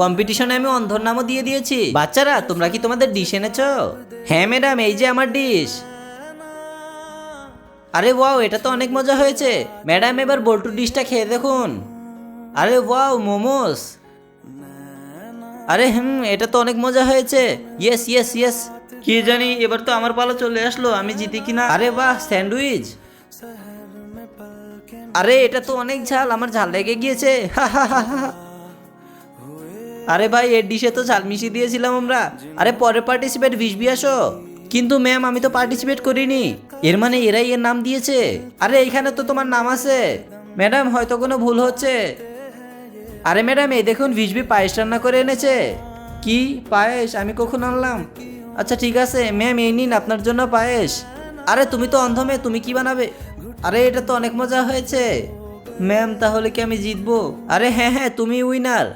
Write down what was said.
কম্পিটিশনে আমি অন্ধর নামও দিয়ে দিয়েছি। বাচ্চারা তোমরা কি তোমাদের ডিশ এনেছো? হ্যাঁ ম্যাডাম, এই যে আমার ডিশ। আরে ওয়াও, এটা তো অনেক মজা হয়েছে। ম্যাডাম এবার বল্টু ডিশটা খেয়ে দেখুন। আরে ওয়াও, মোমোস। আরে এটা তো অনেক মজা হয়েছে। Yes yes yes. কি জানি এবার তো আমার পালা চলে আসলো, আমি জিতি কিনা। আরে বাহ, স্যান্ডউইচ। আরে এটা তো অনেক ঝাল, আমার ঝাল লেগে গিয়েছে। আরে ভাই, এর ডিশে তো ঝাল মিশিয়ে দিয়েছিলাম আমরা। আরে পরে পার্টিসিপেট 20 আসো। কিন্তু ম্যাম, আমি তো পার্টিসিপেট করিনি। এর মানে এরাই এর নাম দিয়েছে। আরে এইখানে তো তোমার নাম আছে। ম্যাডাম, হয়তো কোনো ভুল হচ্ছে। আরে ম্যাডাম, এই দেখুন 20 পায়েস রান্না করে এনেছে। কি পায়েস? আমি কখন আনলাম? আচ্ছা ঠিক আছে ম্যাম, এই নিন আপনার জন্য পায়েস। আরে তুমি তো অন্ধ মেয়ে, তুমি কি বানাবে? আরে এটা তো অনেক মজা হয়েছে। ম্যাম, তাহলে কি আমি জিতবো? আরে হ্যাঁ হ্যাঁ, তুমি উইনার।